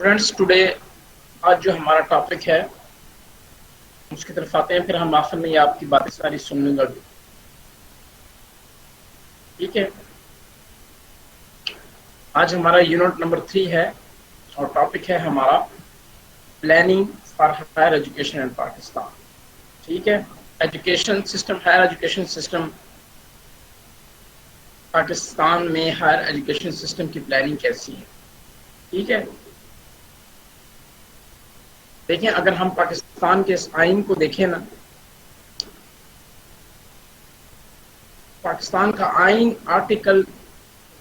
Friends today آج جو ہمارا ٹاپک ہے اس کی طرف آتے ہیں، پھر ہم آخر میں یہ آپ کی باتیں ساری سن لوں گا. ٹھیک ہے، آج ہمارا یونٹ نمبر 3 ہے اور ٹاپک ہے ہمارا planning for higher education in Pakistan. ٹھیک ہے، education system, higher education system Pakistan میں، ہائر ایجوکیشن سسٹم کی پلاننگ کیسی ہے. ٹھیک ہے، دیکھیں اگر ہم پاکستان کے اس آئین کو دیکھیں نا، پاکستان کا آئین آرٹیکل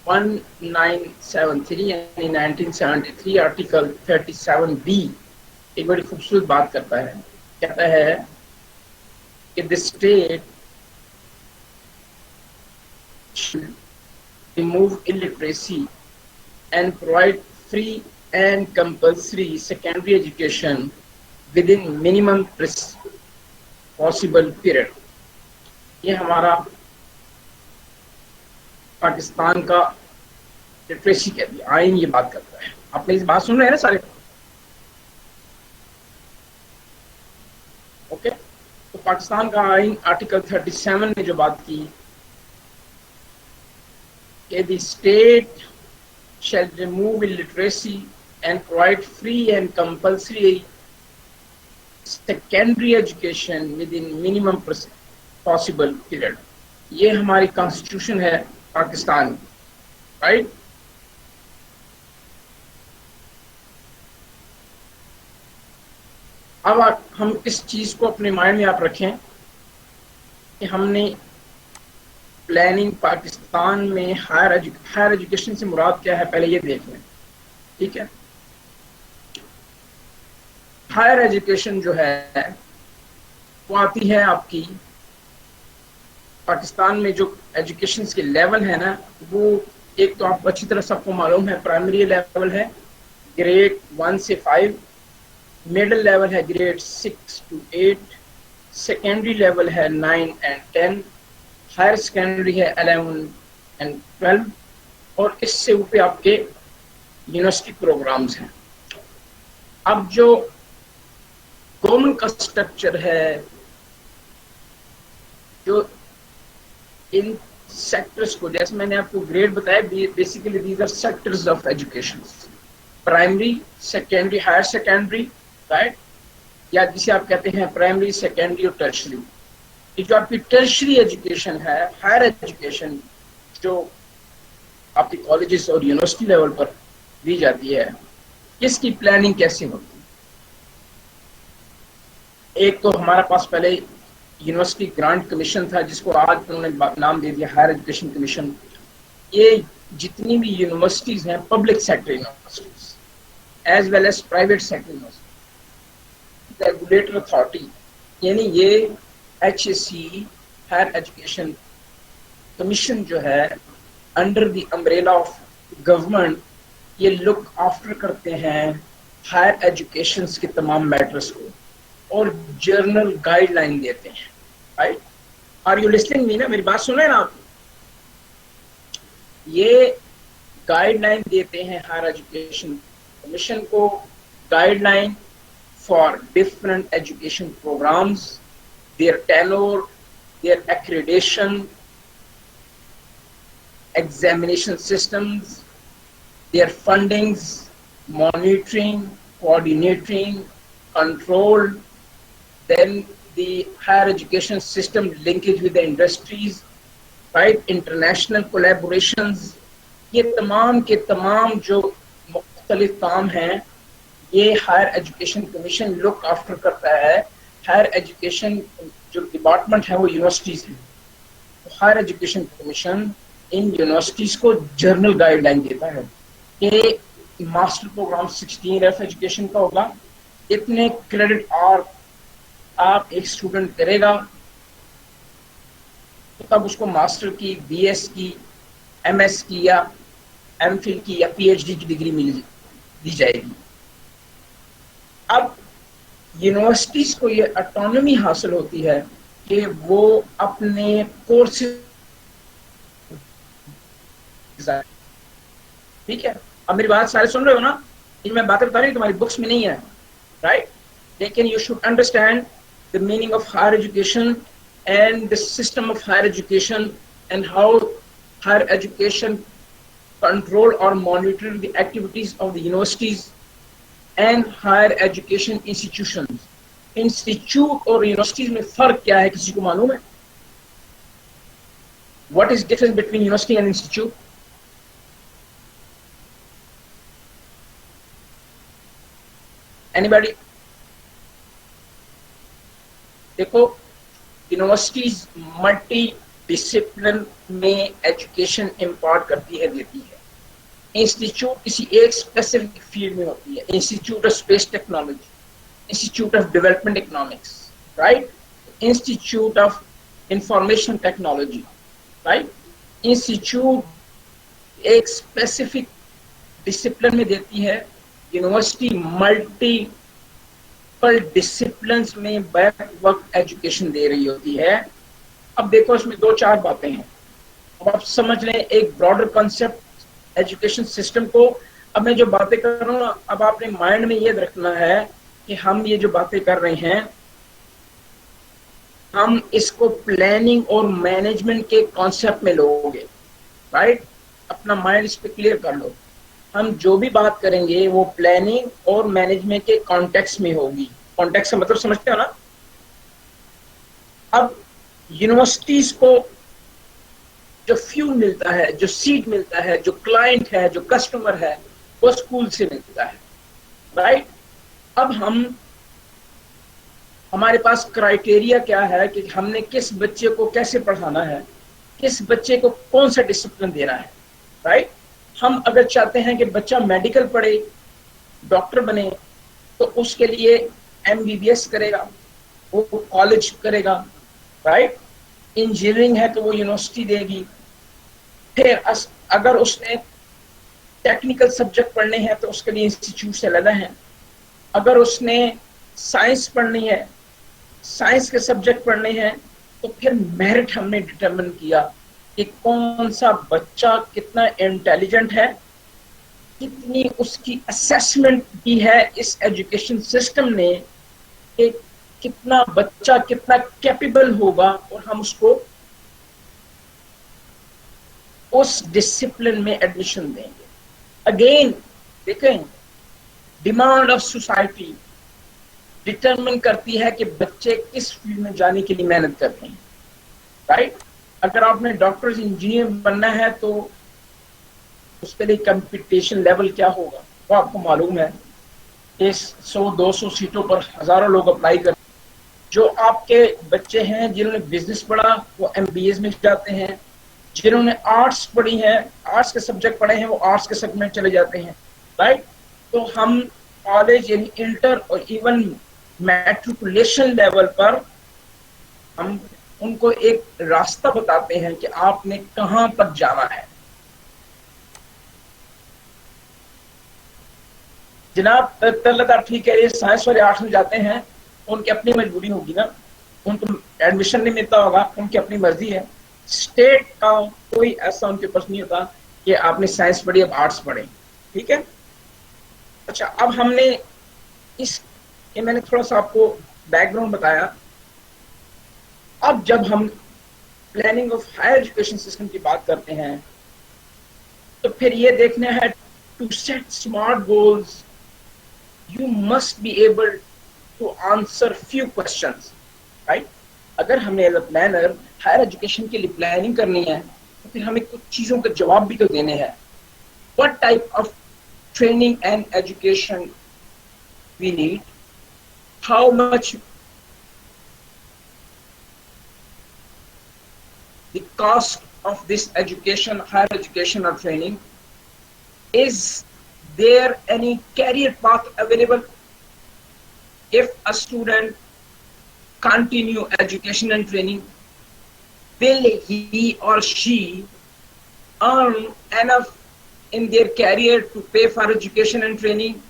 1973 یعنی 1973 آرٹیکل 37B ایک بڑی خوبصورت بات کرتا ہے. کہتا ہے کہ the state should remove illiteracy and provide free and compulsory secondary education within minimum possible period. یہ ہمارا پاکستان کا لٹریسی کہتی ہے، آئین یہ بات کرتا ہے. آپ نے اس بات سن رہے ہیں نا سارے؟ اوکے، تو پاکستان کا آئین آرٹیکل 37 میں جو بات کی کہ the state shall remove illiteracy and provide free and compulsory secondary education within minimum possible period. یہ ہماری کانسٹیٹیوشن ہے پاکستان، رائٹ؟ اب ہم اس چیز کو اپنے مائنڈ میں آپ رکھیں کہ ہم نے پلاننگ پاکستان میں ہائر ایجوکیشن سے مراد کیا ہے پہلے یہ دیکھ لیں. ٹھیک ہے، ہائر ایجوکیشن جو ہے وہ آتی ہے آپ کی پاکستان میں جو ایجوکیشن کے لیول ہے نا، وہ ایک تو آپ اچھی طرح سب کو معلوم ہے، پرائمری لیول ہے گریڈ 1 سے 5، مڈل لیول ہے گریڈ 6 to 8، سیکنڈری لیول ہے 9 and 10، ہائر سیکنڈری ہے 11 and 12، اور اس سے اوپر آپ کے یونیورسٹی پروگرامز ہیں. اب جو گورنمنٹ کا اسٹرکچر ہے، جو ان سیکٹرز کو، جیسے میں نے آپ کو گریڈ بتایا، basically these are sectors of education, primary, secondary, higher secondary, right, یا جسے آپ کہتے ہیں پرائمری، سیکنڈری اور ٹرشری. یہ جو آپ کی ٹرشری ایجوکیشن ہے، ہائر ایجوکیشن جو آپ کی کالجز اور یونیورسٹی لیول پر دی جاتی ہے، اس کی پلاننگ کیسے ہوتی ہے؟ ایک تو ہمارے پاس پہلے یونیورسٹی گرانٹ کمیشن تھا، جس کو آج انہوں نے نام دے دیا ہائر ایجوکیشن کمیشن. یہ جتنی بھی یونیورسٹیز ہیں، public sector universities as well as private sector university, regulator authority, یعنی یہ H E C Higher Education Commission جو ہے under the umbrella of government, یہ لک آفٹر کرتے ہیں ہائر ایجوکیشن کے تمام میٹرز کو اور جرنل گائیڈ لائن دیتے ہیں. Right, are you listening me نا؟ میری بات سن رہے ہیں نا آپ؟ یہ گائیڈ لائن دیتے ہیں ہائر ایجوکیشن کمیشن کو، guideline for different education programmes, their tenure, their accreditation, examination systems, their fundings, monitoring, coordinating, control, then the higher education system linkage with the industries, right, international collaborations. یہ تمام کے تمام جو مختلف کام ہیں، یہ Higher Education Commission look after کرتا ہے. ہائر ایجوکیشن جو ڈپارٹمنٹ ہے وہ یونیورسٹیز ہیں، ہائر ایجوکیشن کمیشن ان یونیورسٹیز کو جرنل گائیڈ لائن دیتا ہے کہ ماسٹر پروگرام 16 ایف ایجوکیشن کا ہوگا، اتنے کریڈٹ اور آپ ایک اسٹوڈنٹ کرے گا تو تب اس کو ماسٹر کی، بی ایس کی، ایم ایس کی یا ایم فل کی یا پی ایچ ڈی کی ڈگری دی جائے گی. اب یونیورسٹیز کو یہ اٹانومی حاصل ہوتی ہے کہ وہ اپنے کورسز، ٹھیک ہے، اب میری بات سارے سن رہے ہو نا؟ یہ میں باتیں بتا رہی ہوں تمہاری بکس میں نہیں ہے، رائٹ؟ لیکن you should understand the meaning of higher education and the system of higher education and how higher education control or monitor the activities of the universities and higher education institutions. Institute اور universities میں فرق کیا ہے کسی کو معلوم ہے؟ What is difference between university and institute? Anybody? دیکھو یونیورسٹیز ملٹی ڈسپلن میں ایجوکیشن امپارٹ کرتی ہے، دیتی ہے. انسٹیٹیوٹ کسی ایک اسپیسیفک فیلڈ میں ہوتی ہے. Institute of space technology, institute of development economics, right? Institute of information technology, right? Institute ایک اسپیسیفک ڈسپلن میں دیتی ہے، یونیورسٹی ملٹی ڈسپلنس میں بیک وقت ایجوکیشن دے رہی ہوتی ہے. اب دیکھو اس میں دو چار باتیں ہیں، اب آپ سمجھ لیں ایک براڈر کنسپٹ ایجوکیشن سسٹم کو. اب میں جو باتیں کر رہا ہوں اب آپ نے مائنڈ میں یہ رکھنا ہے کہ ہم یہ جو باتیں کر رہے ہیں ہم اس کو پلاننگ اور مینجمنٹ کے کانسیپٹ میں لو گے، رائٹ؟ اپنا مائنڈ اس پہ کلیئر کر لو. ہم جو بھی بات کریں گے وہ پلاننگ اور مینجمنٹ کے کانٹیکس میں ہوگی. کانٹیکس کا مطلب سمجھتے ہو نا؟ اب یونیورسٹیز کو جو فیول ملتا ہے، جو سیٹ ملتا ہے، جو کلائنٹ ہے، جو کسٹمر ہے، وہ اسکول سے ملتا ہے، رائٹ؟ اب ہمارے پاس کرائٹیریا کیا ہے کہ ہم نے کس بچے کو کیسے پڑھانا ہے، کس بچے کو کون سا ڈسپلن دینا ہے، رائٹ؟ ہم اگر چاہتے ہیں کہ بچہ میڈیکل پڑھے، ڈاکٹر بنے، تو اس کے لیے MBBS کرے گا، وہ کالج کرے گا، رائٹ؟ انجینئرنگ ہے تو وہ یونیورسٹی دے گی. پھر اگر اس نے ٹیکنیکل سبجیکٹ پڑھنے ہیں تو اس کے لیے انسٹیٹیوٹ سے علیحدہ ہیں. اگر اس نے سائنس پڑھنی ہے، سائنس کے سبجیکٹ پڑھنے ہیں، تو پھر میرٹ ہم نے ڈٹرمن کیا کہ کون سا بچہ کتنا انٹیلیجنٹ ہے، کتنی اس کی اسیسمنٹ کی ہے اس ایجوکیشن سسٹم نے کہ کتنا بچہ کتنا کیپیبل ہوگا، اور ہم اس کو اس ڈسپلن میں ایڈمیشن دیں گے. اگین دیکھیں، ڈیمانڈ آف سوسائٹی ڈٹرمن کرتی ہے کہ بچے کس فیلڈ میں جانے کے لیے محنت کرتے ہیں، رائٹ؟ اگر آپ نے ڈاکٹر انجینئر بننا ہے تو اس کے لیے کمپٹیشن لیول کیا ہوگا وہ آپ کو معلوم ہے. اس 100-200 سیٹوں پر ہزاروں لوگ اپلائی کرتے ہیں. جو آپ کے بچے ہیں جنہوں نے بزنس پڑھا وہ MBAs میں جاتے ہیں، جنہوں نے آرٹس پڑھی ہیں، آرٹس کے سبجیکٹ پڑھے ہیں، وہ آرٹس کے سبجیکٹ میں چلے جاتے ہیں، رائٹ؟ تو ہم کالج یعنی انٹر اور ایون میٹریکولیشن لیول پر ہم ان کو ایک راستہ بتاتے ہیں کہ آپ نے کہاں تک جانا ہے. جناب اللہ ٹھیک ہے، یہ سائنس والے آرٹس میں جاتے ہیں، ان کی اپنی مجبوری ہوگی نا، ان کو ایڈمیشن نہیں ملتا ہوگا، ان کی اپنی مرضی ہے. اسٹیٹ کا کوئی ایسا ان کے پاس نہیں ہوتا کہ آپ نے سائنس پڑھی اب آرٹس پڑھیں، ٹھیک ہے؟ اچھا، اب ہم نے یہ میں نے تھوڑا سا آپ کو بیک گراؤنڈ بتایا. اب جب ہم planning of higher education system کی بات کرتے ہیں تو پھر یہ دیکھنا ہے to set SMART goals you must be able to answer few questions, right? اگر ہم نے as a planner higher education کے لیے پلاننگ کرنی ہے تو پھر ہمیں کچھ چیزوں کے جواب بھی تو دینے ہیں. What type of training and education we need? How much the cost of this education, higher education or training? Is there any career path available? If a student continue education and training, will he or she earn enough in their career to pay for education and training?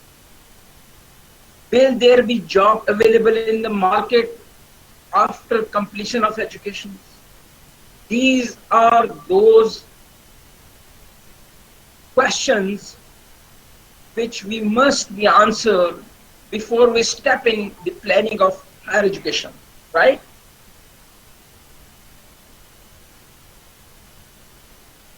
Will there be job available in the market after completion of education? These are those questions which we must be answered before we step in the planning of higher education, right?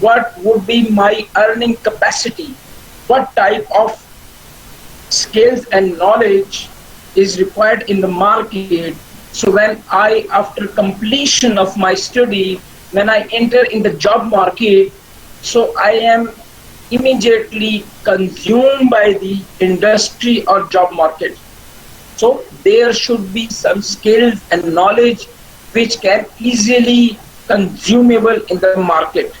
what would be my earning capacity, what type of skills and knowledge is required in the market. So when I, after completion of my study, when I enter in the job market, so I am immediately consumed by the industry or job market. So there should be some skills and knowledge which can easily consumable in the market.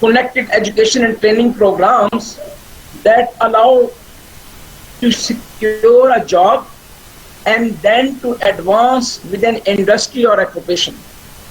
connected education and training programs that allow to secure a job and then to advance within industry or occupation.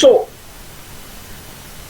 So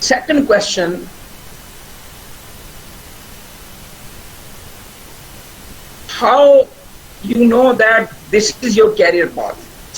second question, how you know that this is your career path?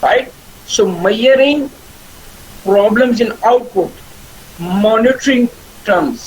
right? So measuring problems in output, monitoring terms.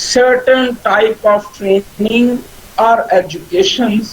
certain type of training or educations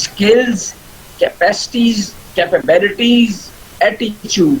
skills, capacities, capabilities, attitude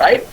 right?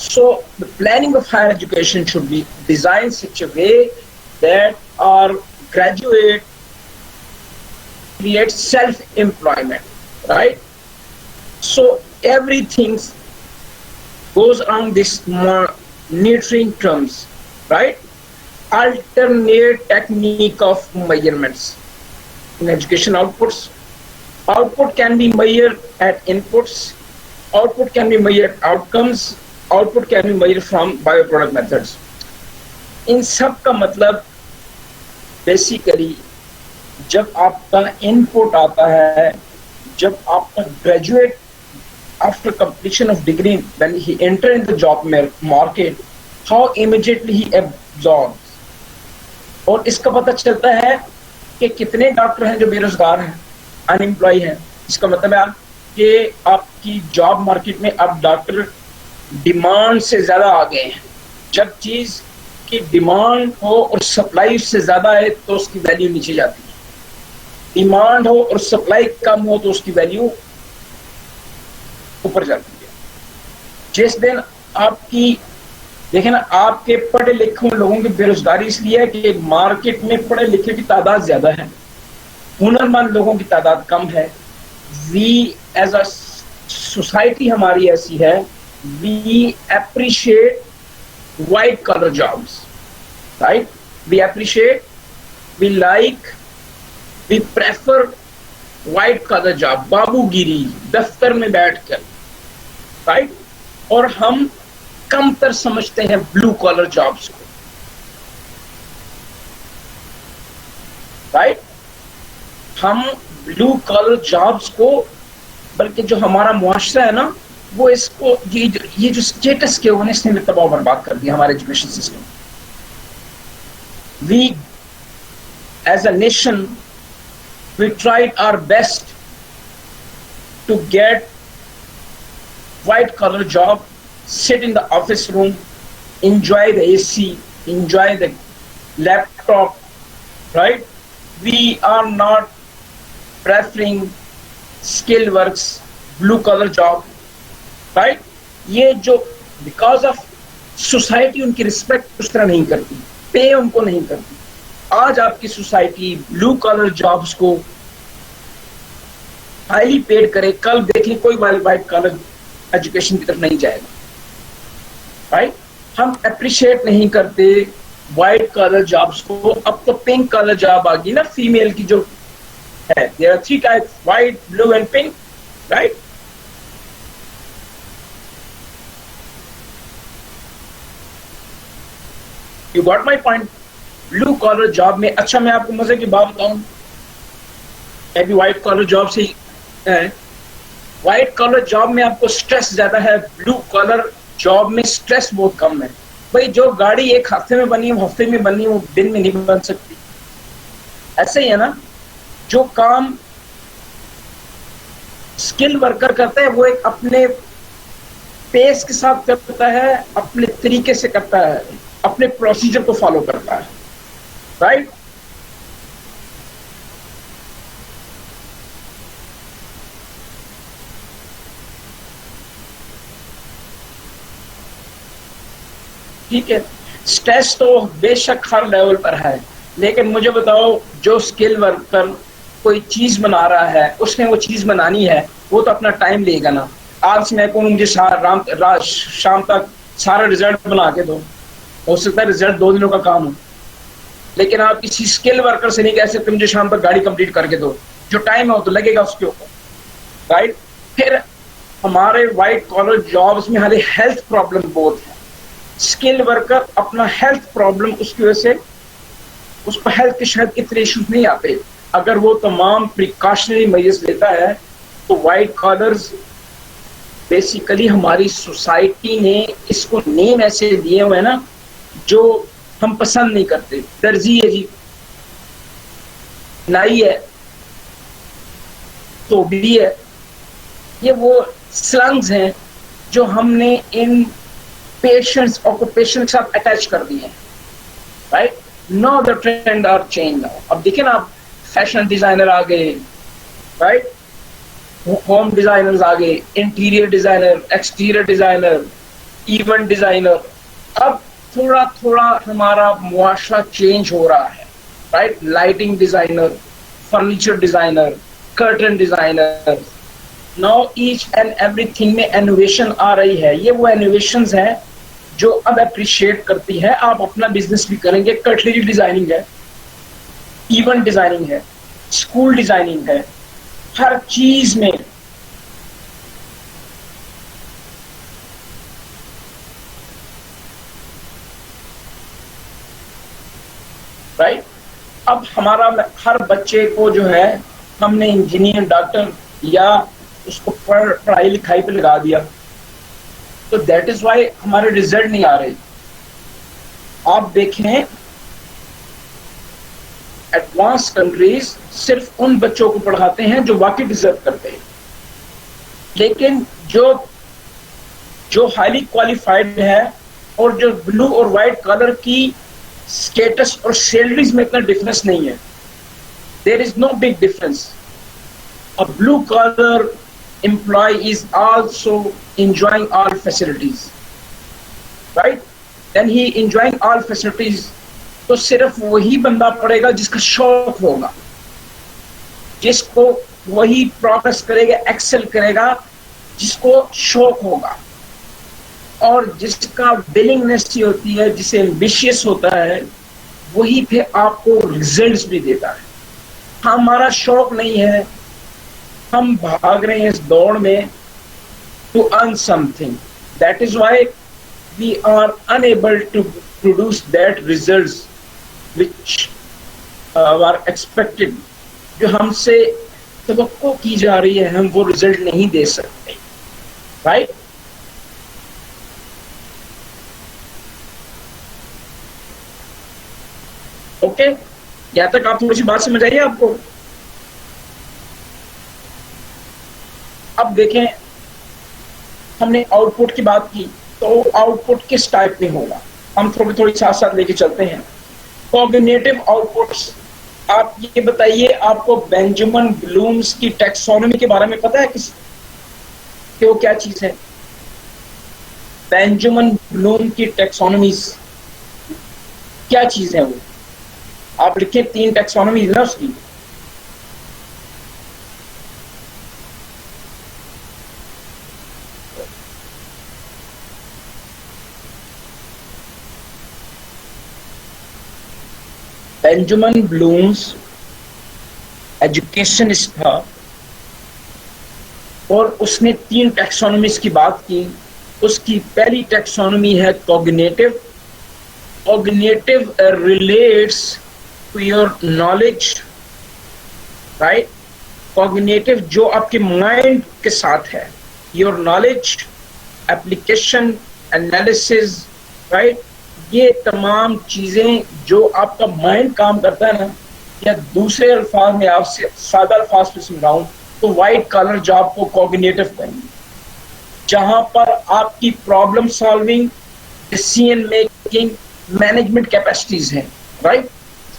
So the planning of higher education should be designed such a way that our graduate create self-employment, right? So everything goes around this monitoring terms, right? Alternate technique of measurements in education outputs. Output can be measured at inputs. Output can be measured outcomes. Output can be measured from bioproduct methods. ان سب کا مطلب basically جب آپ کا input آتا ہے, جب آپ کا graduate after completion of degree, when he enter in the job market, how immediately he absorbs. اور اس کا پتہ چلتا ہے کہ کتنے ڈاکٹر ہیں جو بے روزگار ہیں, ان امپلائی ہیں. اس کا مطلب ہے کہ آپ کی جاب مارکیٹ میں اب ڈاکٹر ڈیمانڈ سے زیادہ آ گئے ہیں. جب چیز کی ڈیمانڈ ہو اور سپلائی سے زیادہ ہے تو اس کی ویلیو نیچے جاتی ہے. ڈیمانڈ ہو اور سپلائی کم ہو تو اس کی ویلیو اوپر جاتی ہے. جس دن آپ کی دیکھیں نا, آپ کے پڑھے لکھے لوگوں کی بے روزگاری اس لیے ہے کہ مارکیٹ میں پڑھے لکھے کی تعداد زیادہ ہے, ہنرمند لوگوں کی تعداد کم ہے. وی ایز اے سوسائٹی ہماری ایسی ہے, we appreciate white collar jobs, right? We appreciate, we like, we prefer white collar job, بابو گیری دفتر میں بیٹھ کر, رائٹ؟ اور ہم کم تر سمجھتے ہیں بلو کالر جابس کو, رائٹ؟ ہم بلو کالر جابس کو, بلکہ جو ہمارا معاشرہ ہے نا وہ اس کو یہ جو اسٹیٹس کے ہونے اس نے تباہ برباد کر دیا ہمارے education system. We as a nation we tried our best to get white collar job, sit in the office room, enjoy the AC, enjoy the laptop, right? We are not preferring skill works, blue collar job, right? یہ جو because of society ان کی respect اس طرح نہیں کرتی, pay ان کو نہیں کرتی. آج آپ کی سوسائٹی بلو کالر جابس کو ہائیلی پیڈ کرے, کل دیکھیں کوئی وائٹ کالر ایجوکیشن کی طرف نہیں جائے گا, رائٹ؟ ہم اپریشیٹ نہیں کرتے وائٹ کالر جابس کو. اب تو پنک کالر جاب آ گئی نا, فیمیل کی جو ہے, there are 3 types, white, blue and pink, right? You got my point? Blue collar job میں, اچھا میں آپ کو مزے کی بات بتاؤں, ابھی وائٹ کالر جاب سے ہے, وائٹ کالر جاب میں آپ کو سٹریس زیادہ ہے, بلو کالر جاب میں سٹریس بہت کم ہے. بھائی جو گاڑی ایک ہفتے میں بنی ہے, ہفتے میں بنی ہے, وہ دن میں نہیں بن سکتی. ایسے ہی ہے نا, جو کام اسکل ورکر کرتا ہے وہ ایک اپنے پیس کے ساتھ کرتا ہے, اپنے طریقے سے کرتا ہے, اپنے پروسیجر کو فالو کرتا ہے, رائٹ؟ ٹھیک ہے, سٹریس تو بے شک ہر لیول پر ہے, لیکن مجھے بتاؤ جو اسکل ورکر کوئی چیز بنا رہا ہے, اس نے وہ چیز بنانی ہے, وہ تو اپنا ٹائم لے گا نا. آج سے میں کہوں مجھے شام تک سارا رزلٹ بنا کے دو, ہو سکتا ہے رزلٹ 2 دنوں کا کام ہو, لیکن آپ کسی اسکل ورکر سے نہیں کہہ سکتے مجھے شام تک گاڑی کمپلیٹ کر کے دو. جو ٹائم ہے تو لگے گا اس کے اوپر, رائٹ؟ پھر ہمارے وائٹ کالر جابس میں ہمارے ہیلتھ پرابلم بہت ہے. اسکل ورکر اپنا ہیلتھ پرابلم اس کی وجہ سے اس کو ہیلتھ کے شاید اتنے ایشوز نہیں آتے. اگر وہ تمام پریکاشنری میجرز لیتا ہے تو وائٹ کالرز بیسیکلی ہماری سوسائٹی نے اس کو نیم ایسے دیے ہوئے ہیں نا جو ہم پسند نہیں کرتے. درزی ہے جی, نائی ہے, تو بھی ہے, یہ وہ سلنگز ہیں جو ہم نے ان پیشنٹس آکوپیشن کے ساتھ اٹیچ کر دیے ہیں, right? No the trend are change now. اب دیکھیں نا, آپ فیشن ڈیزائنر آ گئے, رائٹ؟ ہوم ڈیزائنرز آ گئے, interior designer, exterior designer, event designer. اب تھوڑا تھوڑا ہمارا معاشرہ چینج ہو رہا ہے, right. Lighting designer, furniture designer, curtain designer. Now each and everything میں انوویشن آ رہی ہے. یہ وہ انوویشنز ہیں جو اب اپریشیٹ کرتی ہے. آپ اپنا بزنس بھی کریں گے. کٹلری ڈیزائننگ ہے, ایونٹ ڈیزائننگ ہے, اسکول ڈیزائننگ ہے, ہر چیز میں. رائٹ. اب ہمارا ہر بچے کو جو ہے ہم نے انجینئر, ڈاکٹر یا اس کو پڑھائی لکھائی پہ لگا دیا, تو دیٹ از وائی ہمارے ریزلٹ نہیں آ رہے. آپ دیکھیں ایڈوانس کنٹریز صرف ان بچوں کو پڑھاتے ہیں جو واقعی ڈیزرو کرتے ہیں, لیکن جو ہائیلی کوالیفائڈ ہے اور جو بلو اور وائٹ کلر کی اسٹیٹس اور سیلریز میں اتنا ڈفرنس نہیں ہے. There is no big difference. A blue collar employee is also enjoying all facilities, right? Then he enjoying all facilities. تو صرف وہی بندہ پڑھے گا جس کا شوق ہوگا, جس کو وہی پروگرس کرے گا, ایکسل کرے گا جس کو شوق ہوگا, اور جس کا ولنگنیس ہی ہوتی ہے, جسے ایمبیشیس ہوتا ہے, وہی پھر آپ کو ریزلٹس بھی دیتا ہے. ہمارا شوق نہیں ہے, ہم بھاگ رہے ہیں اس دوڑ میں to earn something. That is why we are unable to produce that results which are expected. جو ہم سے توقع کی جا رہی ہے ہم وہ ریزلٹ نہیں دے سکتے, رائٹ. اوکے, یہاں تک آپ تھوڑی سی بات سمجھ آئیے آپ کو. اب دیکھیں, ہم نے آؤٹ پٹ کی بات کی, تو آؤٹ پٹ کس ٹائپ میں ہوگا ہم تھوڑی ساتھ ساتھ لے کے چلتے ہیں. Cognitive outputs. آپ یہ بتائیے, آپ کو بینجامن بلومز کی ٹیکسونومی کے بارے میں پتا ہے کہ وہ کیا چیز ہے؟ بینجامن بلوم کی ٹیکسونومیز کیا چیز ہے وہ؟ آپ لکھیں 3 ٹیکسونومیز نا اس کی. بینجامن بلومز ایجوکیشنسٹ تھا اور اس نے 3 ٹیکسونومیز کی بات کی. اس کی پہلی ٹیکسونومی ہے cognitive. Cognitive relates to your knowledge, right. Cognitive جو آپ کے مائنڈ کے ساتھ ہے, your knowledge, application, analysis, right. یہ تمام چیزیں جو آپ کا مائنڈ کام کرتا ہے نا, یا دوسرے الفاظ میں آپ سے سادہ الفاظ پہ سمجھاؤں تو وائٹ کالر جاب کو کوگنیٹو کہیں گے, جہاں پر آپ کی problem solving, decision making, management capacities ہیں, رائٹ.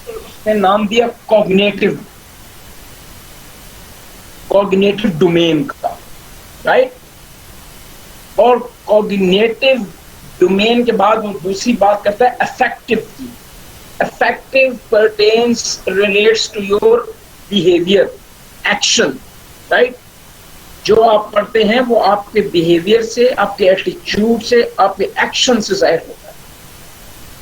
اس نے نام دیا کوگنیٹو ڈومین کا, رائٹ. اور کوگنیٹو ڈومین کے بعد وہ دوسری بات کرتا ہے افیکٹو کی. Affective pertains relates to your behaviour, action, right. جو آپ پڑھتے ہیں وہ آپ کے بیہیویئر سے, آپ کے ایٹیچیوڈ سے, آپ کے ایکشن سے ظاہر ہوتا ہے.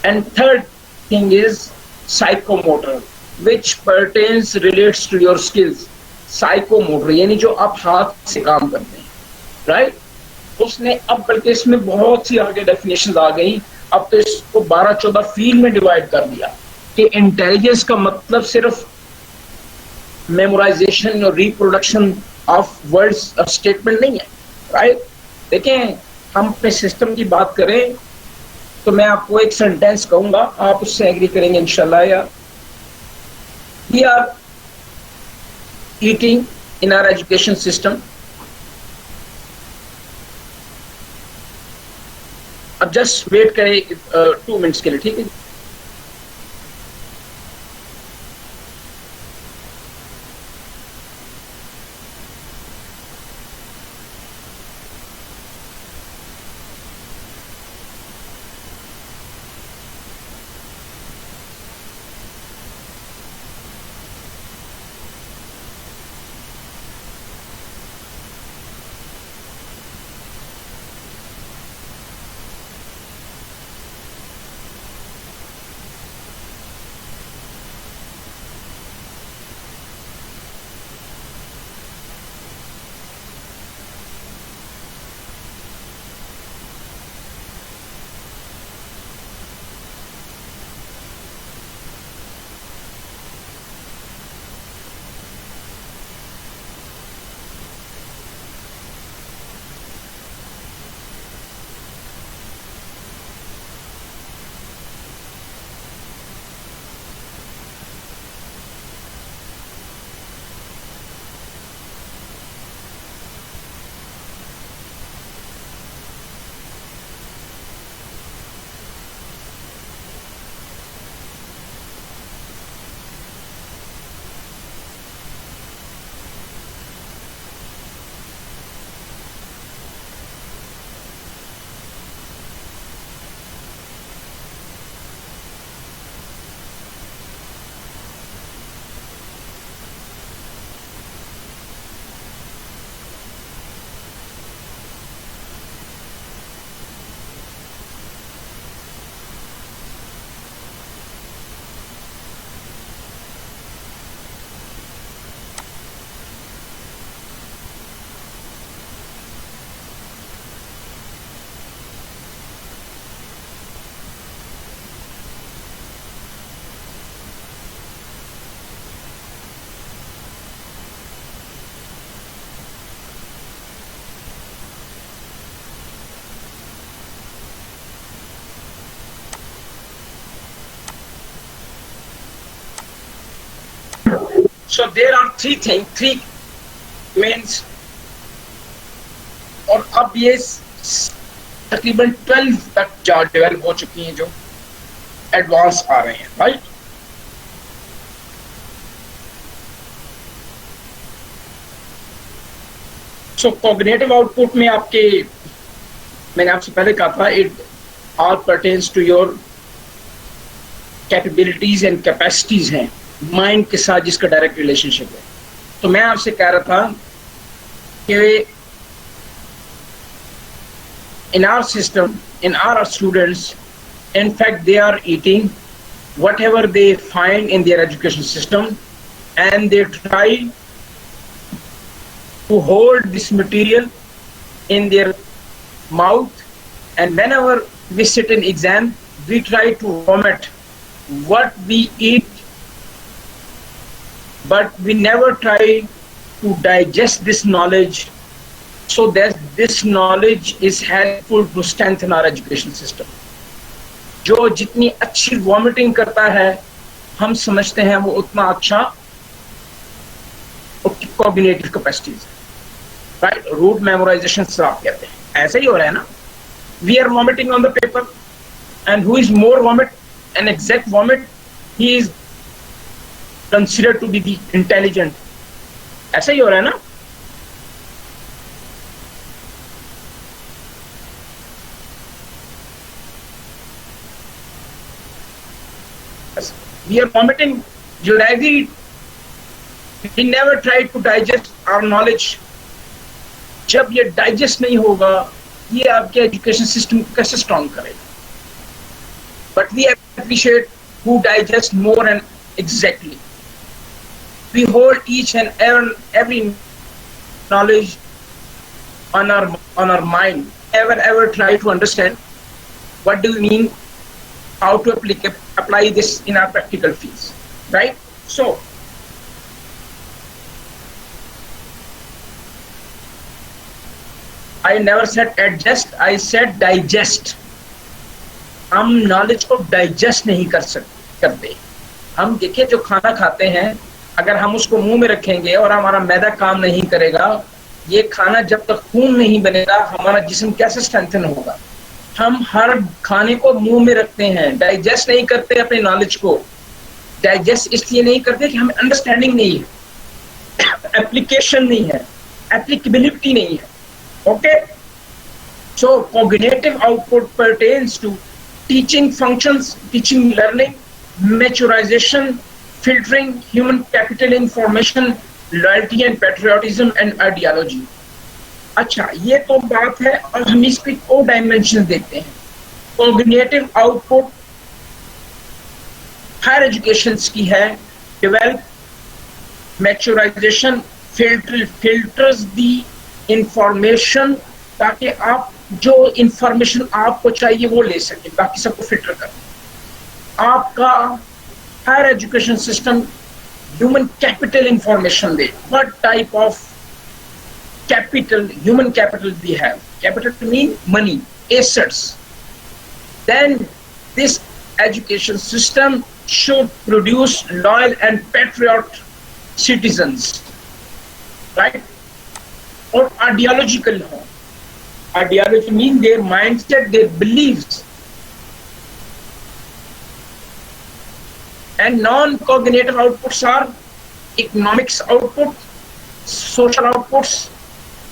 And third thing is psychomotor which pertains relates to your skills. Psychomotor یعنی جو آپ ہاتھ سے کام کرتے ہیں, رائٹ. اس نے اب بلکہ اس میں بہت سی آگے ڈیفینیشنز آ گئی. اب تو اس کو 12-14 فیلڈ میں ڈیوائڈ کر دیا کہ انٹیلیجنس کا مطلب صرف میمورائزیشن اور ریپروڈکشن آف ورڈز اسٹیٹمنٹ نہیں ہے, رائٹ. دیکھیں, ہم اپنے سسٹم کی بات کریں تو میں آپ کو ایک سینٹینس کہوں گا, آپ اس سے ایگری کریں گے انشاءاللہ. یا we are eating in our education system. اب جسٹ ویٹ کریں 2 منٹس کے لیے, ٹھیک ہے. So there are three means, اور اب یہ تقریباً 12 تک جا ڈیولپ ہو چکی ہیں جو ایڈوانس آ رہے ہیں، رائٹ. سو کوگنیٹو آؤٹ پٹ میں آپ کے، میں نے آپ سے پہلے کہا تھا it all pertains to your capabilities and capacities ہیں مائنڈ کے ساتھ جس کا ڈائریکٹ ریلیشن شپ ہے. تو میں آپ سے کہہ رہا تھا کہ in our system, in our students, in fact they are eating whatever they find in their education system, and they try to hold this material in their mouth, and whenever we sit in exam we try to vomit what we eat, but we never try to digest this knowledge so that this knowledge is helpful to strengthen our education system. جو جتنی اچھی vomiting کرتا ہے ہم سمجھتے ہیں وہ اتنا اچھا cognitive capacities, right. Rote memorisation سے آپ کہتے ہیں، ایسا ہی ہو رہا ہے نا. We are vomiting on the paper and who is more vomit an exact vomit he is considered to be the intelligent. ایسا ہی ہو رہا ہے نا. We are vomiting already. We never try to digest our knowledge. جب یہ digest نہیں ہوگا یہ آپ کے ایجوکیشن سسٹم کو کیسے اسٹرانگ کرے گا؟ But we appreciate who digest more and exactly. We hold each and every knowledge on our mind. Ever try to understand what do we mean, how to apply this in our practical fields, right? So I never said adjust, I said digest. ہم knowledge کو digest نہیں کرتے. ہم دیکھیں جو کھانا کھاتے ہیں اگر ہم اس کو منہ میں رکھیں گے اور ہمارا معدہ کام نہیں کرے گا، یہ کھانا جب تک خون نہیں بنے گا ہمارا جسم کیسے اسٹرینتھن ہوگا؟ ہم ہر کھانے کو منہ میں رکھتے ہیں، ڈائجسٹ نہیں کرتے اپنے نالج کو. ڈائجسٹ اس لیے نہیں کرتے کہ ہمیں انڈرسٹینڈنگ نہیں ہے، اپلیکیشن نہیں ہے، اپلیکیبلٹی نہیں ہے. Okay. So cognitive output pertains to teaching functions, teaching learning, maturization, filtering, human capital information, loyalty and patriotism and ideology. اچھا یہ تو بات ہے، اور ہم اس کی اور ڈائمینشن دیکھتے ہیں. Cognitive output higher educations کی ہے، develop, maturisation, filters the information تاکہ آپ جو انفارمیشن آپ کو چاہیے وہ لے سکیں، باقی سب کو فلٹر کریں. آپ کا higher education system human capital information دے. What type of capital, human capital we have. Capital to mean money, assets. Then this education system should produce loyal and patriot citizens, right? Or ideological. Ideology means their mindset, their beliefs. And non-cognitive outputs are economics output, social outputs,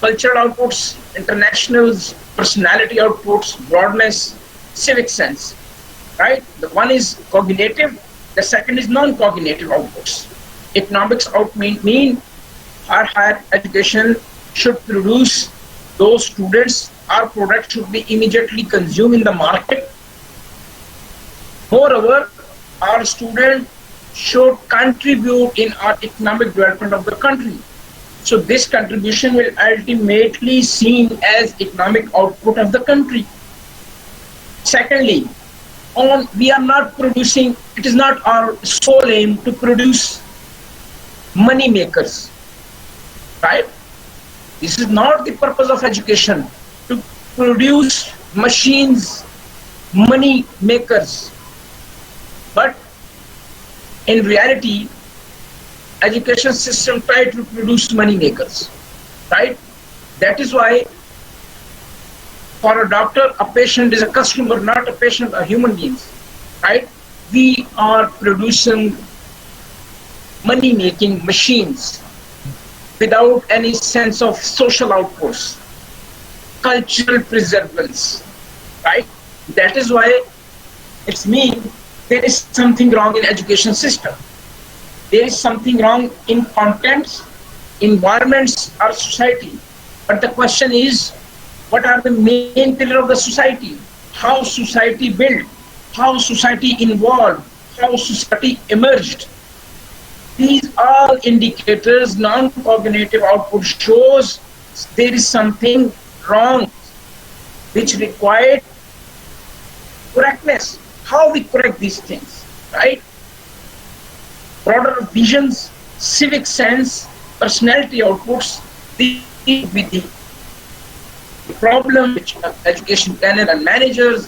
cultural outputs, internationals, personality outputs, broadness, civic sense, right? The one is cognitive, the second is non-cognitive outputs. Economics mean our higher education should produce those students, our product should be immediately consumed in the market. Moreover, our student should contribute in our economic development of the country. So this contribution will ultimately seen as economic output of the country. Secondly, we are not producing, it is not our sole aim to produce money makers, right? This is not the purpose of education, to produce machines, money makers. But in reality, education system try to produce money makers, right? That is why for a doctor, a patient is a customer, not a patient, a human beings, right? We are producing money making machines without any sense of social outputs, cultural preservance, right? That is why it's mean there is something wrong in education system. There is something wrong in contents, environments, or society. But the question is, what are the main pillars of the society? How society built? How society involved? How society emerged? These all indicators, non-cognitive output shows there is something wrong which required correctness. How we correct these things, right? Broader visions, civic sense, personality outputs, these with the problem which education planner and managers.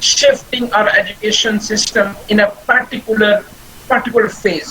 shifting our education system in a particular phase.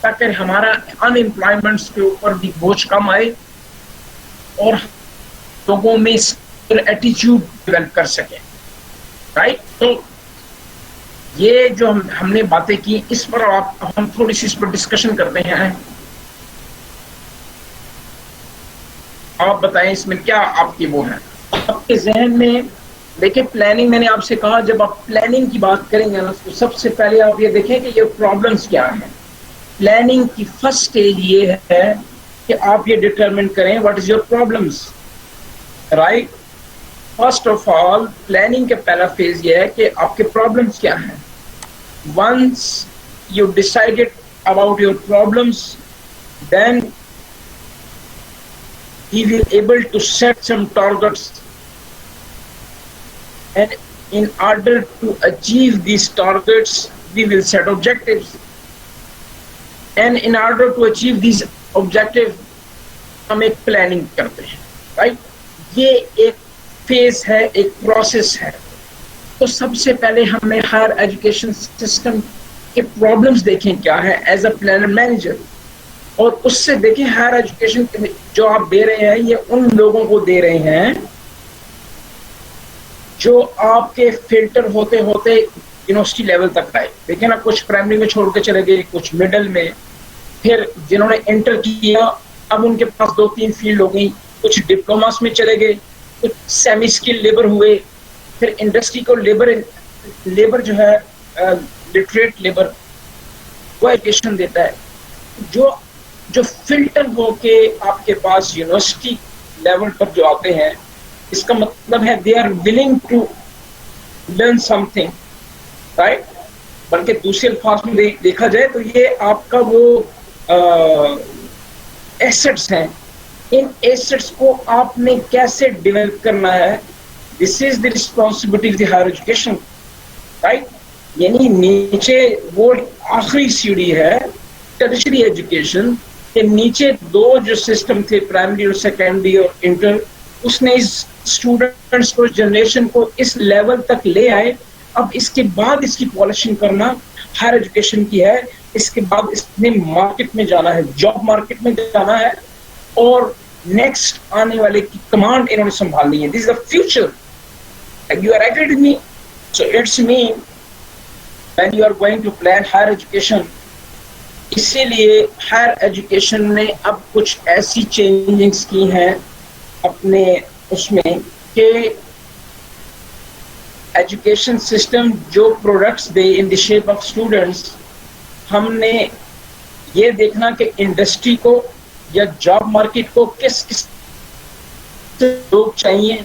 تاکہ ہمارا ان employments کے اوپر بھی بوجھ کم آئے اور لوگوں میں ایٹیچیوڈ ڈیولپ کر سکیں. رائٹ. تو یہ جو ہم نے باتیں کی اس پر ہم تھوڑی سی اس پر ڈسکشن کرتے ہیں. آپ بتائیں اس میں کیا آپ کی وہ ہے آپ کے ذہن میں. دیکھیں پلاننگ میں نے آپ سے کہا جب آپ پلاننگ کی بات کریں گے نا تو سب سے پہلے آپ یہ دیکھیں کہ یہ پرابلمس کیا ہیں. پلاننگ کی فرسٹ سٹیج یہ ہے کہ آپ یہ ڈٹرمن کریں what is your problems. Right. First of all planning کا پہلا فیز یہ ہے کہ آپ کے پرابلمس کیا ہیں. Once you decided about your problems then he will able to set some targets, and in order to achieve these targets we will set objectives, and in order to achieve these objectives ہم ایک planning کرتے ہیں. Right. یہ ایک phase ہے, ایک process ہے. تو سب سے پہلے ہمیں ہائر ایجوکیشن سسٹم کے پرابلمس دیکھیں کیا ہے ایز اے پلانر مینیجر, اور اس سے دیکھیں ہائر ایجوکیشن جو آپ دے رہے ہیں یہ ان لوگوں کو دے رہے ہیں جو آپ کے فلٹر ہوتے ہوتے یونیورسٹی لیول تک آئے. دیکھیں نا, کچھ پرائمری میں چھوڑ کے چلے گئے, کچھ مڈل میں, پھر جنہوں نے انٹر کیا اب ان کے پاس 2-3 فیلڈ ہو گئی, کچھ ڈپلوماس میں چلے گئے, کچھ سیمی اسکل لیبر ہوئے, پھر انڈسٹری کو لیبر جو ہے لٹریٹ لیبر وہ ایجوکیشن دیتا ہے. جو فلٹر ہو کے آپ کے پاس یونیورسٹی لیول پر جو آتے ہیں اس کا مطلب ہے they are willing to learn something. Right. بلکہ دوسرے الفاظ میں دیکھا جائے تو یہ آپ کا وہ ایسٹس ہیں. ان ایسٹس کو آپ نے کیسے ڈیولپ کرنا ہے, this is the responsibility of the higher education. Right. یعنی نیچے وہ آخری سیڑھی ہے ٹرشری ایجوکیشن کے نیچے 2 جو سسٹم تھے پرائمری اور سیکنڈری اور انٹر, اس نے اس اسٹوڈنٹس کو جنریشن کو اس لیول تک لے آئے. اب اس کے بعد اس کی پالشنگ کرنا ہائر ایجوکیشن کی ہے. اس کے بعد اس نے مارکیٹ میں جانا ہے, جاب مارکیٹ میں جانا ہے, اور نیکسٹ آنے والے کی کمانڈ انہوں نے سنبھالنی ہے. This is the future. You are agree with me. So it's mean when you are going to plan higher education. اسی لیے ہائر ایجوکیشن نے اب کچھ ایسی چینجنگز کی ہیں اپنے اس میں کہ ایجوکیشن سسٹم جو products they in the shape of students, ہم نے یہ دیکھنا کہ انڈسٹری کو یا جاب مارکیٹ کو کس لوگ چاہیے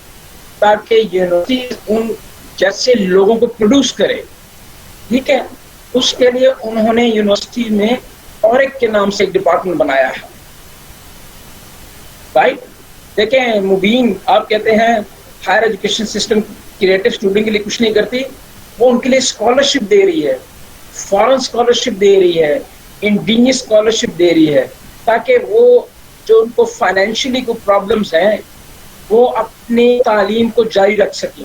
تاکہ یونیورسٹی ان جیسے لوگوں کو پروڈیوس کرے. ٹھیک ہے. اس کے لیے انہوں نے یونیورسٹی میں اورک کے نام سے ایک ڈپارٹمنٹ بنایا ہے. رائٹ. دیکھیں مبین آپ کہتے ہیں higher education system creative student کے لیے کچھ نہیں کرتی, وہ ان کے لیے اسکالرشپ دے رہی ہے, فارن اسکالرشپ دے رہی ہے, انڈینیس اسکالرشپ دے رہی ہے, تاکہ وہ جو ان کو فائنینشلی کو پرابلمس ہیں وہ اپنی تعلیم کو جاری رکھ سکیں.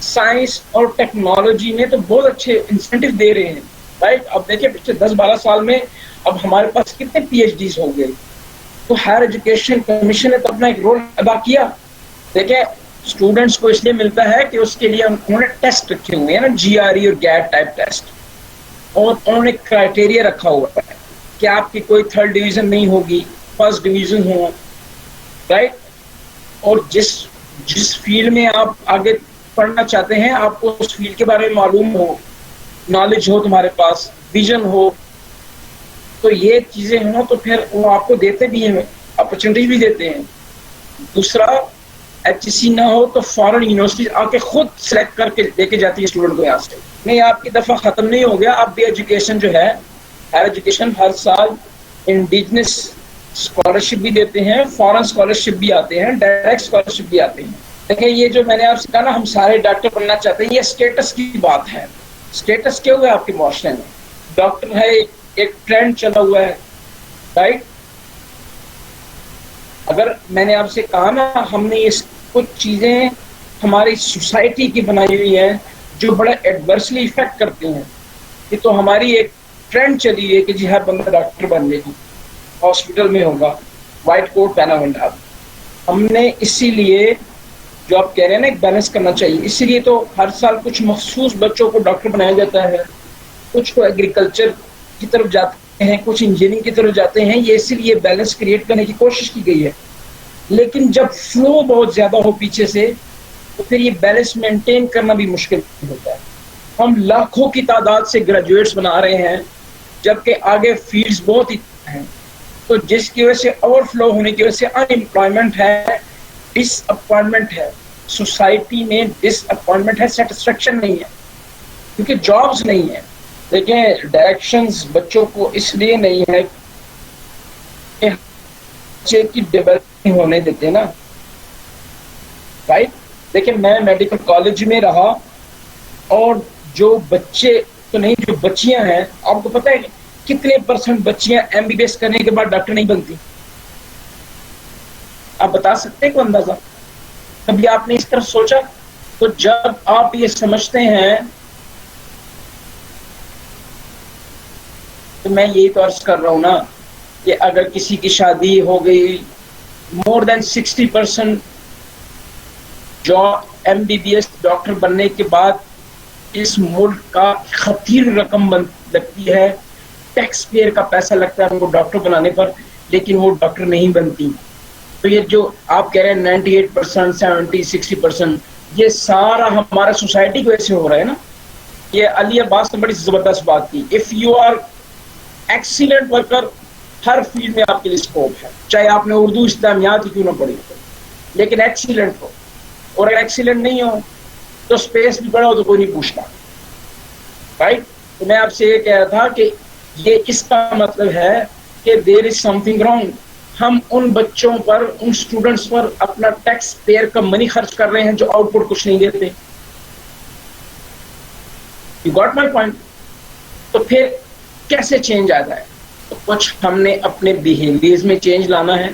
سائنس اور ٹیکنالوجی میں تو بہت اچھے انسینٹیو دے رہے ہیں. رائٹ. اب دیکھیں پچھلے 10-12 سال میں اب ہمارے پاس کتنے پی ایچ ڈیز ہو گئے. تو ہائر ایجوکیشن کمیشن نے تو اپنا ایک رول ادا کیا. دیکھیں اسٹوڈنٹس کو اس لیے ملتا ہے کہ اس کے لیے انہوں نے ٹیسٹ رکھے ہوئے ہیں نا, جی آر ای اور گیٹ ٹائپ ٹیسٹ, اور انہوں نے کرائٹیریا رکھا ہوا ہے کہ آپ کی کوئی 3rd ڈویژن نہیں ہوگی, 1st ڈویژن ہو. رائٹ. اور جس فیلڈ میں آپ آگے پڑھنا چاہتے ہیں آپ کو اس فیلڈ کے بارے میں معلوم ہو, نالج ہو, تمہارے پاس ویژن ہو, تو یہ چیزیں ہوں تو پھر وہ آپ کو دیتے بھی ہیں, اپرچونیٹی بھی دیتے ہیں. دوسرا ایچ سی نہ ہو تو فارن یونیورسٹیز آ کے خود سلیکٹ کر کے لے کے جاتی ہے اسٹوڈنٹ کو یہاں سے. نہیں, آپ کی دفعہ ختم نہیں ہو گیا, اب بھی ایجوکیشن جو ہے ہائر ایجوکیشن ہر سال انڈیجنس اسکالرشپ بھی دیتے ہیں, فارن اسکالرشپ بھی آتے ہیں, ڈائریکٹ اسکالرشپ بھی آتے ہیں. دیکھیں یہ جو میں نے آپ سے کہا نا ہم سارے ڈاکٹر بننا چاہتے ہیں, یہ اسٹیٹس کی بات ہے. اسٹیٹس کیا ہوا ہے آپ کے معاشرے میں؟ ڈاکٹر ہے, ایک ٹرینڈ چلا ہوا ہے. رائٹ. اگر میں نے آپ سے کہا نا ہم نے اس کچھ چیزیں ہماری سوسائٹی کی بنائی ہوئی ہیں جو بڑا ایڈورسلی افیکٹ کرتی ہیں, یہ تو ہماری ایک ٹرینڈ چلی ہے کہ جی ہر بندہ ڈاکٹر بننے کی، ہاسپٹل میں ہوگا، وائٹ کوٹ پہنا ہوگا. ہم نے اسی لیے جو آپ کہہ رہے ہیں نا ایک بیلنس کرنا چاہیے، اسی لیے تو ہر سال کچھ مخصوص بچوں کو ڈاکٹر بنایا جاتا ہے، کچھ کو ایگریکلچر کی طرف جاتے ہیں، کچھ انجینئرنگ کی طرف جاتے ہیں. یہ اسی لیے بیلنس کریٹ کرنے کی کوشش کی گئی ہے. لیکن جب فلو بہت زیادہ ہو پیچھے سے تو پھر یہ بیلنس مینٹین کرنا بھی مشکل ہوتا ہے. ہم لاکھوں کی تعداد سے گریجویٹس بنا رہے ہیں جبکہ آگے فیلڈز بہت ہی ہیں، تو جس کی وجہ سے اوور فلو ہونے کی وجہ سے ان امپلائمنٹ ہے، ڈس اپوائنٹمنٹ ہے سوسائٹی میں، ڈس اپوائنٹمنٹ ہے، سیٹسفیکشن نہیں ہے کیونکہ جابز نہیں ہے. دیکھیں ڈائریکشنز بچوں کو اس لیے نہیں ہے کہ بچے کی ڈیولپمنٹ ہونے دیتے نا، رائٹ. دیکھیں میں میڈیکل کالج میں رہا اور جو بچے تو نہیں، جو بچیاں ہیں، آپ کو پتہ ہے کتنے % بچیاں MBBS کرنے کے بعد ڈاکٹر نہیں بنتی؟ آپ بتا سکتے ہیں کوئی اندازہ؟ کبھی آپ نے اس طرف سوچا؟ تو جب آپ یہ سمجھتے ہیں تو میں یہی تو عرض کر رہا ہوں نا کہ اگر کسی کی شادی ہو گئی، مور دین 60% جو MBBS ڈاکٹر بننے کے بعد اس ملک کا خطیر رقم لگتی ہے، ٹیکس پیئر کا پیسہ لگتا ہے ان کو ڈاکٹر بنانے پر، لیکن وہ ڈاکٹر نہیں بنتی. تو یہ جو آپ کہہ رہے ہیں 98%، 70%، 60%، یہ سارا ہمارا سوسائٹی کی وجہ سے ہو رہا ہے نا. یہ علی عباس نے بڑی زبردست بات کی، if you are excellent worker, ہر فیلڈ میں آپ کے لیے اسکوپ ہے، چاہے آپ نے اردو اسلامیات ہی کیوں نہ پڑھی ہو، لیکن ایکسیلنٹ ہو. اور اگر ایکسیلنٹ نہیں ہو تو اسپیس بھی پڑا ہو تو کوئی نہیں پوچھتا، رائٹ. تو میں آپ سے یہ کہہ رہا تھا کہ یہ اس کا مطلب ہے کہ دیر از سم تھنگ رانگ. ہم ان بچوں پر، ان اسٹوڈنٹس پر اپنا ٹیکس پیئر کا منی خرچ کر رہے ہیں جو آؤٹ پٹ کچھ نہیں دیتے. You got my point. تو پھر کیسے چینج آتا ہے؟ تو کچھ ہم نے اپنے بیہیویئرز میں چینج لانا ہے.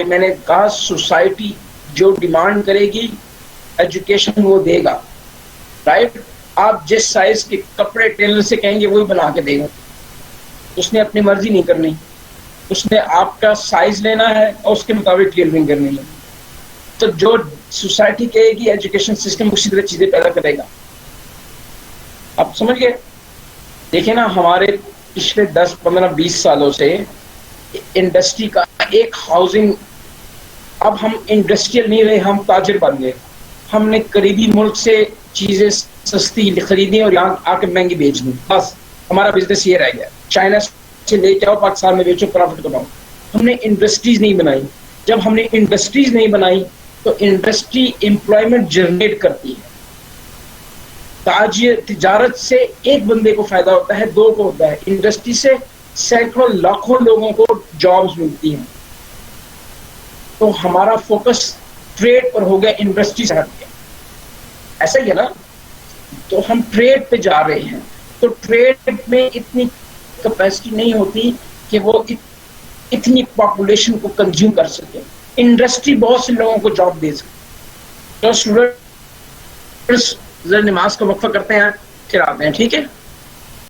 میں نے کہا سوسائٹی جو ڈیمانڈ کرے گی ایجوکیشن وہ دے گا، رائٹ. آپ جس سائز کے کپڑے ٹیلر سے کہیں گے وہی بنا کے دے گا. اس نے اپنی مرضی نہیں کرنی، اس نے آپ کا سائز لینا ہے اور اس کے مطابق ٹیلرنگ کرنی ہے. تو جو سوسائٹی کہے گی ایجوکیشن سسٹم اسی طرح چیزیں پیدا کرے گا. آپ سمجھ گئے؟ دیکھیں نا ہمارے پچھلے 10، 15، 20 سالوں سے انڈسٹری کا ایک ہاؤسنگ، اب ہم انڈسٹریل نہیں رہے، ہم تاجر بن گئے. ہم نے قریبی ملک سے چیزیں سستی خریدی اور یہاں آ کے مہنگی بیچ دی. بس ہمارا بزنس یہ رہ گیا، چائنا سے لے کے آؤ، پاکستان میں بیچو، پروفٹ کماؤ. ہم نے انڈسٹریز نہیں بنائی. جب ہم نے انڈسٹریز نہیں بنائی تو انڈسٹری امپلائمنٹ جنریٹ کرتی ہے. تجارت سے ایک بندے کو فائدہ ہوتا ہے، 2 کو ہوتا ہے. انڈسٹری سے سینکڑوں لاکھوں لوگوں کو جابز ملتی ہیں. تو ہمارا فوکس ٹریڈ پر ہو گیا، انڈسٹری سے ہٹ گیا. ایسا ہی ہے نا؟ تو ہم ٹریڈ پہ جا رہے ہیں، تو ٹریڈ میں اتنی کیپیسٹی نہیں ہوتی کہ وہ اتنی پاپولیشن کو کنزیوم کر سکے. انڈسٹری بہت سے لوگوں کو جاب دے سکے. تو اسٹوڈنٹس نماز کا وقفہ کرتے ہیں، پھر آتے ہیں، ٹھیک ہے؟